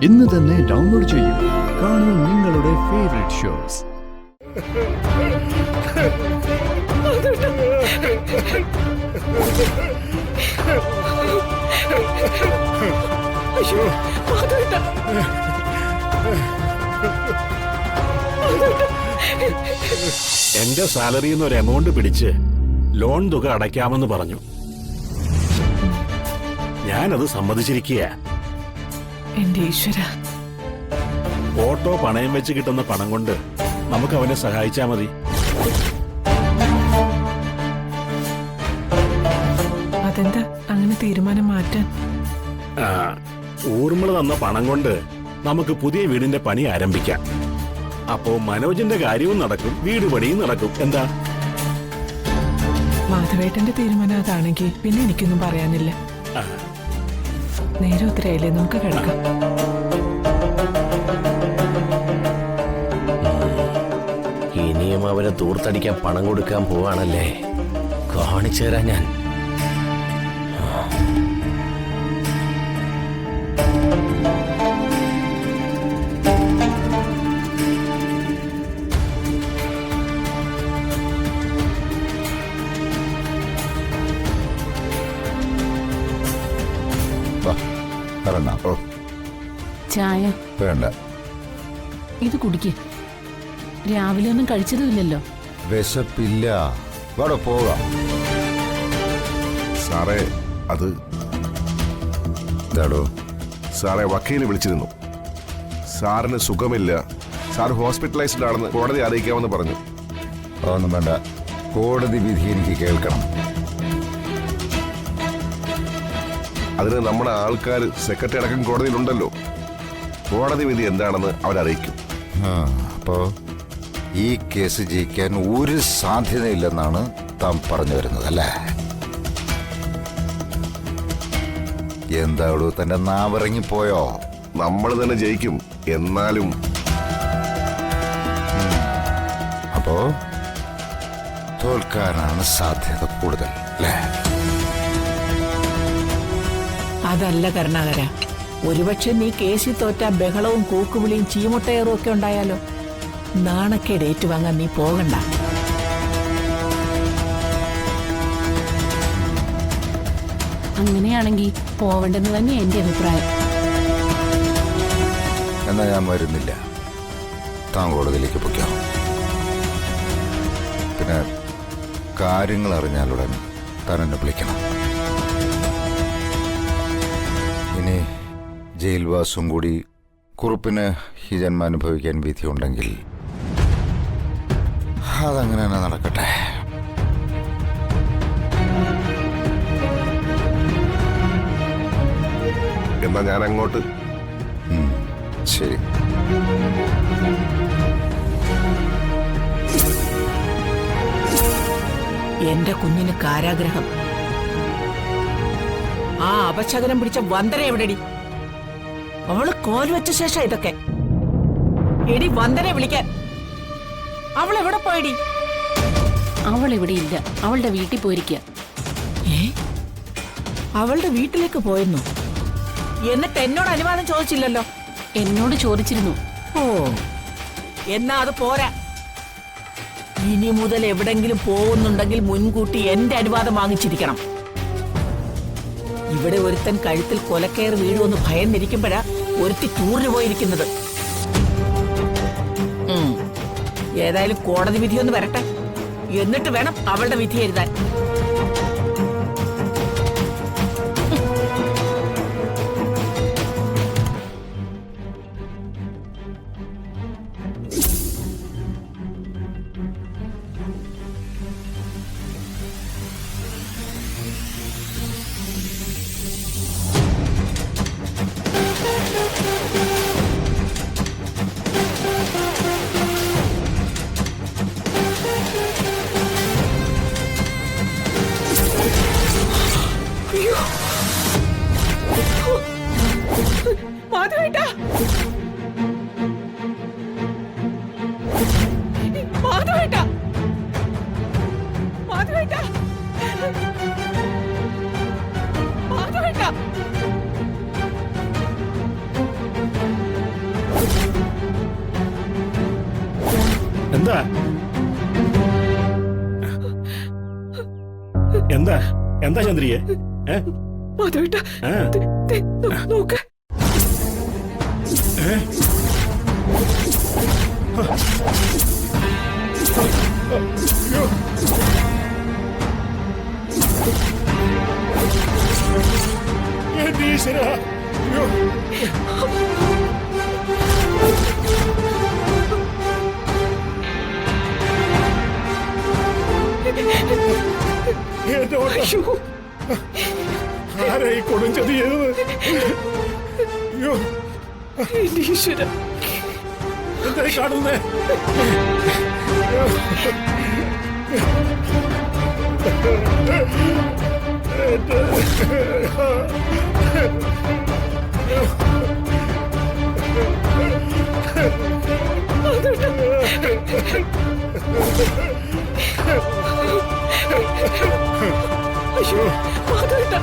ഇന്ന് തന്നെ ഡൗൺലോഡ് ചെയ്യൂ. കാണൂ നിങ്ങളുടെ ഫേവറേറ്റ് ഷോസ്. എന്റെ സാലറിയിൽ നിന്ന് ഒരു എമൗണ്ട് പിടിച്ച് ലോൺ തുക അടയ്ക്കാമെന്ന് പറഞ്ഞു. ഞാനത് സമ്മതിച്ചിരിക്കുക. എന്റെ ഈശ്വര, ഓട്ടോ പണയം വെച്ച് കിട്ടുന്ന പണം കൊണ്ട് നമുക്ക് അവനെ സഹായിച്ചാ മതി. അതെന്താ അങ്ങനെ തീരുമാനം മാറ്റാൻ? ഊർമിള തന്ന പണം കൊണ്ട് നമുക്ക് പുതിയ വീടിന്റെ പണി ആരംഭിക്കാം. അപ്പോ മനോജിന്റെ കാര്യവും നടക്കും, വീട് പണിയും നടക്കും. എന്താ? മാധവേട്ടന്റെ തീരുമാനം അതാണെങ്കിൽ പിന്നെ എനിക്കൊന്നും പറയാനില്ല. നേരെ ഉത്തരയില്ലേ, നമുക്ക് കിടക്കാം. ഇനിയും അവരെ തൂർത്തടിക്കാൻ പണം കൊടുക്കാൻ പോവാണല്ലേ? കാണിച്ചു തരാം ഞാൻ. ചായ വേണ്ട, ഇത് കുടിക്ക്. രാവിലെ ഒന്നും കഴിച്ചതുമില്ലല്ലോ. വിശപ്പില്ല. ഇവിടെ പോകാം. സാറേ, അത് ഇതാടോ. സാറേ, വക്കീല് വിളിച്ചിരുന്നു. സാറിന് സുഖമില്ല, സാർ ഹോസ്പിറ്റലൈസ്ഡ് ആണെന്ന് കോടതി അറിയിക്കാമെന്ന് പറഞ്ഞു. അതൊന്നും വേണ്ട, കോടതി വിധി എനിക്ക് കേൾക്കണം. അതിന് നമ്മുടെ ആൾക്കാർ സെക്രട്ടറി അടക്കം കോടതിയിലുണ്ടല്ലോ. കോടതി വിധി എന്താണെന്ന് അവരറിയിക്കും. അപ്പോ ഈ കേസ് ജയിക്കാൻ ഒരു സാധ്യതയില്ലെന്നാണ് താൻ പറഞ്ഞു വരുന്നത് അല്ലേ? എന്താടോ തന്റെ നാവിറങ്ങിപ്പോയോ? നമ്മൾ തന്നെ ജയിക്കും. എന്നാലും അപ്പോ തോൽക്കാനാണ് സാധ്യത കൂടുതൽ അല്ലേ? അതല്ല കരുണാകര, ഒരുപക്ഷെ നീ കേസിൽ തോറ്റ ബഹളവും കൂക്കുവിളിയും ചീമുട്ടയേറും ഒക്കെ ഉണ്ടായാലോ? നാണക്കേട് ഏറ്റുവാങ്ങാൻ നീ പോകണ്ട. അങ്ങനെയാണെങ്കിൽ പോവണ്ടെന്ന് തന്നെ എന്റെ അഭിപ്രായം. എന്നാ ഞാൻ വരുന്നില്ല. താൻ കോടതിയിലേക്ക് പൊയ്ക്കോ. പിന്നെ കാര്യങ്ങൾ അറിഞ്ഞാലുടൻ താൻ എന്നെ വിളിക്കണം. ഇനി ജയിൽവാസം കൂടി കുറുപ്പിന് ഈ ജന്മം അനുഭവിക്കാൻ വിധിയുണ്ടെങ്കിൽ അതങ്ങനെ തന്നെ നടക്കട്ടെ. എന്നാ ഞാൻ അങ്ങോട്ട്. ശരി. എന്റെ കുഞ്ഞിന് കാരാഗ്രഹം. ആ അപശകനം പിടിച്ച വന്ദന എവിടെടി? അവള് കോൽ വെച്ച ശേഷം ഇതൊക്കെ. എടി വന്ദനെ വിളിക്കാൻ. അവൾ എവിടെ പോയടി? അവൾ ഇവിടെ ഇല്ല, അവളുടെ വീട്ടിൽ പോയിരിക്കുക. അവളുടെ വീട്ടിലേക്ക് പോയെന്നു? എന്നിട്ട് എന്നോട് അനുവാദം ചോദിച്ചില്ലല്ലോ? എന്നോട് ചോദിച്ചിരുന്നു. ഓ, എന്നാ അത് പോരാ. ഇനി മുതൽ എവിടെങ്കിലും പോകുന്നുണ്ടെങ്കിൽ മുൻകൂട്ടി എന്റെ അനുവാദം വാങ്ങിച്ചിരിക്കണം. ഇവിടെ ഒരുത്തൻ കഴുത്തിൽ കൊലക്കയർ വീഴുമെന്ന് ഭയന്നിരിക്കുമ്പോഴാ ഒരുത്തി ടൂറിന് പോയിരിക്കുന്നത്. ഏതായാലും കോടതി വിധിയൊന്ന് വരട്ടെ, എന്നിട്ട് വേണം അവളുടെ വിധി എഴുതാൻ. മാധവേട്ടാ, മാധവേട്ടാ, മാധവേട്ടാ, മാധവേട്ടാ. എന്താ എന്താ എന്താ ചന്ദ്രിയെ മാധവേട്ടാ നോക്ക് ഈശ്വരാ ആരായി കൊടുഞ്ചത് ചെയ്തത്? അയ്യോ ഈശ്വര എന്തായി കാണുന്നേ? അയ്യോ മാധവേട്ടാ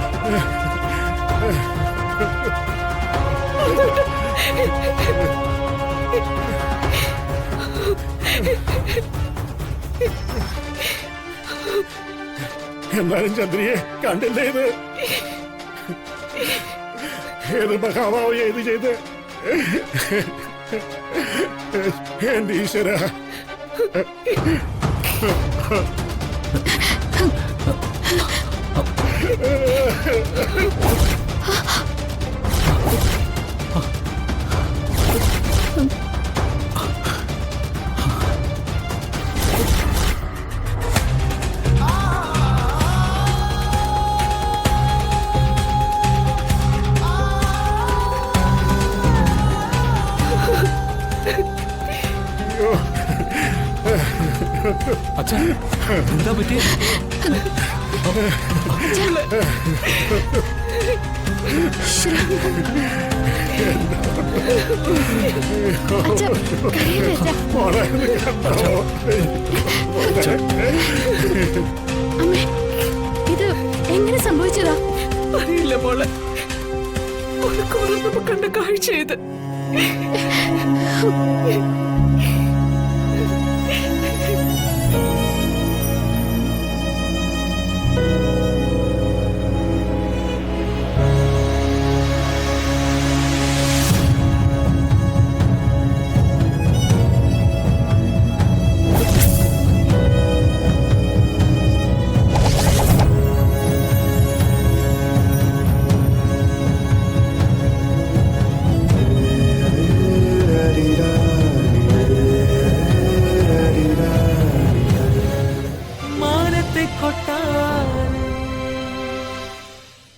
എന്നാലും ചന്ദ്രിയെ കണ്ടില്ലേ ഇത്? ഏത് മഹാഭാവം ഏത് ചെയ്ത്? എന്റെ ഈശ്വര അച്ഛാ എന്താ പറ്റി? അമ്മേ ഇത് എങ്ങനെ സംഭവിച്ചതാ? അറിയില്ല മോളെ കണ്ട കാഴ്ച ഇത്